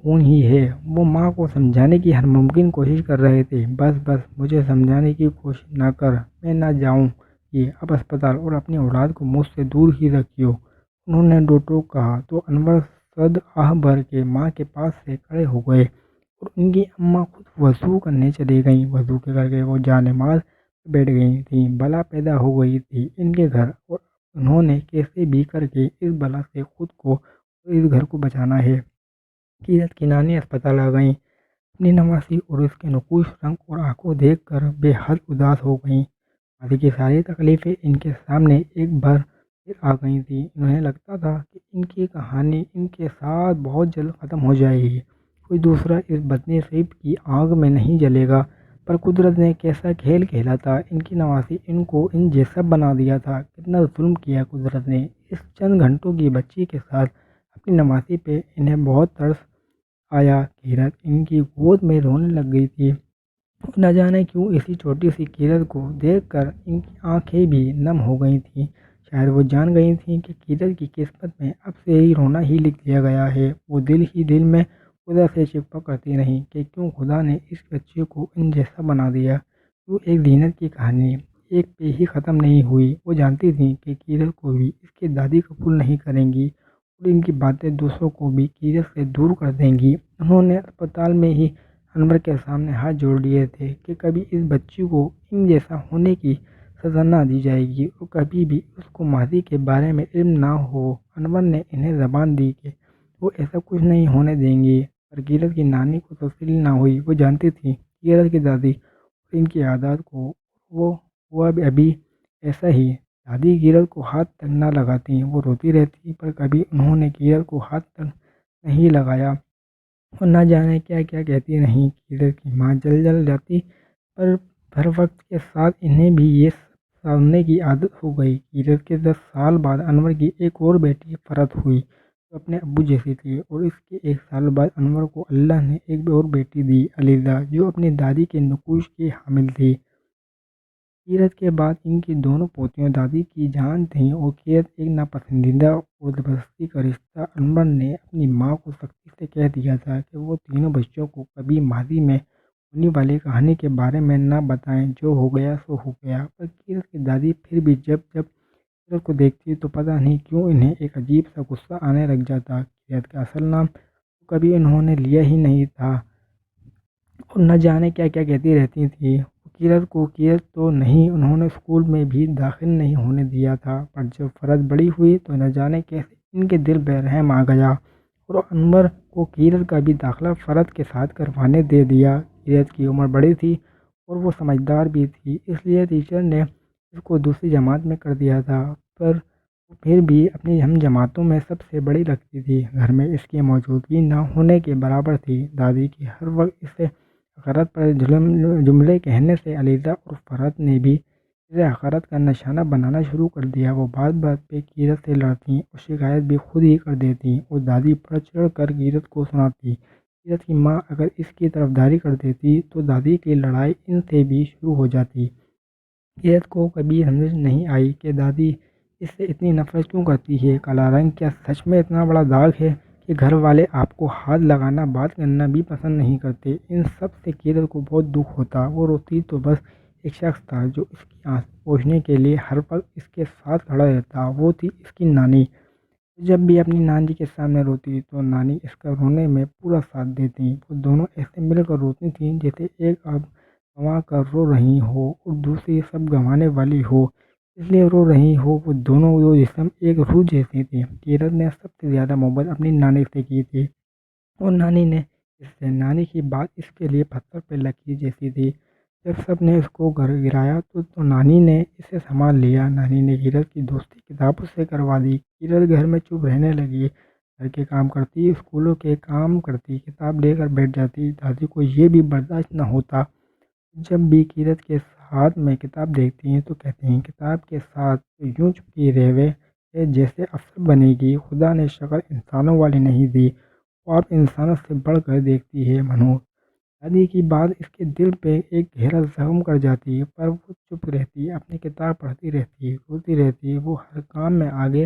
خون ہی ہے۔ وہ ماں کو سمجھانے کی ہر ممکن کوشش کر رہے تھے۔ بس بس مجھے سمجھانے کی کوشش نہ کر، میں نہ جاؤں گی اب اسپتال، اور اپنی اولاد کو مجھ سے دور ہی رکھیو، انہوں نے ڈاکٹر کو کہا۔ تو انور صد آہ بھر کے ماں کے پاس سے کھڑے ہو گئے اور ان کی اماں خود وضو کرنے چلی گئیں۔ وضو کر کے وہ جا نماز بیٹھ گئی تھیں۔ بلا پیدا ہو گئی تھی ان کے گھر، اور انہوں نے کیسے بھی کر کے اس بلا سے خود کو اور اس گھر کو بچانا ہے۔ کیرت کی نانی اسپتال آ گئیں۔ اپنی نواسی اور اس کے نقوش رنگ اور آنکھوں دیکھ کر بے حد اداس ہو گئیں۔ شادی کی ساری تکلیفیں ان کے سامنے ایک بار پھر آ گئی تھیں۔ انہیں لگتا تھا کہ ان کی کہانی ان کے ساتھ بہت جلد ختم ہو جائے گی، کوئی دوسرا اس بدنصیب کی آگ میں نہیں جلے گا۔ پر قدرت نے کیسا کھیل کھیلا تھا، ان کی نواسی ان کو ان جیسا بنا دیا تھا۔ کتنا ظلم کیا قدرت نے اس چند گھنٹوں کی بچی کے ساتھ۔ اپنی نواسی پہ انہیں بہت ترس آیا۔ کیرت ان کی گود میں رونے لگ گئی تھی، اور نہ جانے کیوں اسی چھوٹی سی کیرت کو دیکھ کر ان کی آنکھیں بھی نم ہو گئی تھیں۔ شاید وہ جان گئی تھیں کہ کیرت کی قسمت میں اب سے ہی رونا ہی لکھ دیا گیا ہے۔ وہ دل ہی دل میں خدا سے شکوہ کرتی رہیں کہ کیوں خدا نے اس بچے کو ان جیسا بنا دیا، کیوں ایک زینت کی کہانی ایک پہ ہی ختم نہیں ہوئی۔ وہ جانتی تھیں کہ کیرت کو بھی اس کی دادی قبول نہیں کریں گی، اور ان کی باتیں دوسروں کو بھی کیرت سے دور کر دیں گی۔ انہوں نے اسپتال میں ہی انور کے سامنے ہاتھ جوڑ لیے تھے کہ کبھی اس بچی کو ان جیسا ہونے کی سزا نہ دی جائے گی، اور کبھی بھی اس کو ماضی کے بارے میں علم نہ ہو۔ انور نے انہیں زبان دی کہ وہ ایسا کچھ نہیں ہونے دیں گی، پر کیرت کی نانی کو تسلی نہ ہوئی۔ وہ جانتی تھی کیرت کی دادی اور ان کی عادات کو، وہ ابھی ایسا ہی۔ دادی کیرت کو ہاتھ تک نہ لگاتی، وہ روتی رہتی، پر کبھی انہوں نے کیرت کو ہاتھ تک نہیں لگایا، اور نہ جانے کیا کیا کہتی رہیں۔ کیرت کی ماں جل جاتی، پر ہر وقت کے ساتھ انہیں بھی یہ سننے کی عادت ہو گئی۔ کیرت کے 10 سال بعد انور کی ایک اور بیٹی فرحت ہوئی، جو اپنے ابو جیسی تھی، اور اس کے 1 سال بعد انور کو اللہ نے ایک اور بیٹی دی، علیزہ، جو اپنی دادی کے نقوش کی حامل تھی۔ کیرت کے بعد ان کی دونوں پوتیاں دادی کی جان تھیں، اور کیرت ایک ناپسندیدہ اور زبردستی کا رشتہ۔ انور نے اپنی ماں کو سختی سے کہہ دیا تھا کہ وہ تینوں بچوں کو کبھی ماضی میں ہونے والی کہانی کے بارے میں نہ بتائیں، جو ہو گیا سو ہو گیا۔ پر کیرت کی دادی پھر بھی جب کیرت کو دیکھتی تو پتہ نہیں کیوں انہیں ایک عجیب سا غصہ آنے لگ جاتا۔ کیرت کا اصل نام تو کبھی انہوں نے لیا ہی نہیں تھا، اور نہ جانے کیا کیا کہتی رہتی تھیں۔ کیرت کو کیرت تو نہیں انہوں نے اسکول میں بھی داخل نہیں ہونے دیا تھا، پر جب فرحت بڑی ہوئی تو نہ جانے کیسے ان کے دل پہ رحم آ گیا، اور انور کو کیرت کا بھی داخلہ فرحت کے ساتھ کروانے دے دیا۔ کیرت کی عمر بڑی تھی اور وہ سمجھدار بھی تھی، اس لیے ٹیچر نے اس کو دوسری جماعت میں کر دیا تھا، پر وہ پھر بھی اپنی ہم جماعتوں میں سب سے بڑی لگتی تھی۔ گھر میں اس کی موجودگی نہ ہونے کے برابر تھی۔ دادی کی ہر وقت اسے حقارت پر جملے کہنے سے علیزہ اور فرحت نے بھی اسے حقارت کا نشانہ بنانا شروع کر دیا۔ وہ بات بات پہ کیرت سے لڑتیں اور شکایت بھی خود ہی کر دیتیں، اور دادی بڑھ چڑھ کر کیرت کو سناتی۔ کیرت کی ماں اگر اس کی طرفداری کر دیتی تو دادی کی لڑائی ان سے بھی شروع ہو جاتی۔ کیرت کو کبھی سمجھ نہیں آئی کہ دادی اس سے اتنی نفرت کیوں کرتی ہے۔ کالا رنگ کیا سچ میں اتنا بڑا داغ ہے کہ گھر والے آپ کو ہاتھ لگانا، بات کرنا بھی پسند نہیں کرتے؟ ان سب سے کیرت کو بہت دکھ ہوتا۔ وہ روتی تو بس ایک شخص تھا جو اس کی آنسو پوچھنے کے لیے ہر وقت اس کے ساتھ کھڑا رہتا، وہ تھی اس کی نانی۔ جب بھی اپنی نانی کے سامنے روتی تو نانی اس کا رونے میں پورا ساتھ دیتی۔ وہ دونوں ایسے مل کر روتی تھیں جیسے ایک آنکھ گنوا کر رو رہی ہو اور دوسری سب گنوانے والی ہو، اس لیے رو رہی ہو۔ وہ دونوں دو جسم ایک روح جیسے تھے۔ کیرت نے سب سے زیادہ محبت اپنی نانی سے کی تھی، اور نانی نے اس سے۔ نانی کی بات اس کے لیے پتھر پہ لکیر جیسی تھی۔ جب سب نے اس کو گرایا تو نانی نے اسے سنبھال لیا۔ نانی نے کیرت کی دوستی کتابوں سے کروا دی۔ کیرت گھر میں چپ رہنے لگی، گھر کے کام کرتی، اسکولوں کے کام کرتی، کتاب لے کر بیٹھ جاتی۔ دادی کو یہ بھی برداشت نہ ہوتا۔ جب بھی کیرت کے ہاتھ میں کتاب دیکھتی ہیں تو کہتے ہیں، کتاب کے ساتھ تو یوں چپکی رہوے ہے جیسے افسر بنے گی۔ خدا نے شکل انسانوں والی نہیں دی، وہ آپ انسانوں سے بڑھ کر دیکھتی ہے منور۔ دادی کی بات اس کے دل پہ ایک گہرا زخم کر جاتی، پر وہ چپ رہتی، اپنی کتاب پڑھتی رہتی، روتی رہتی۔ وہ ہر کام میں آگے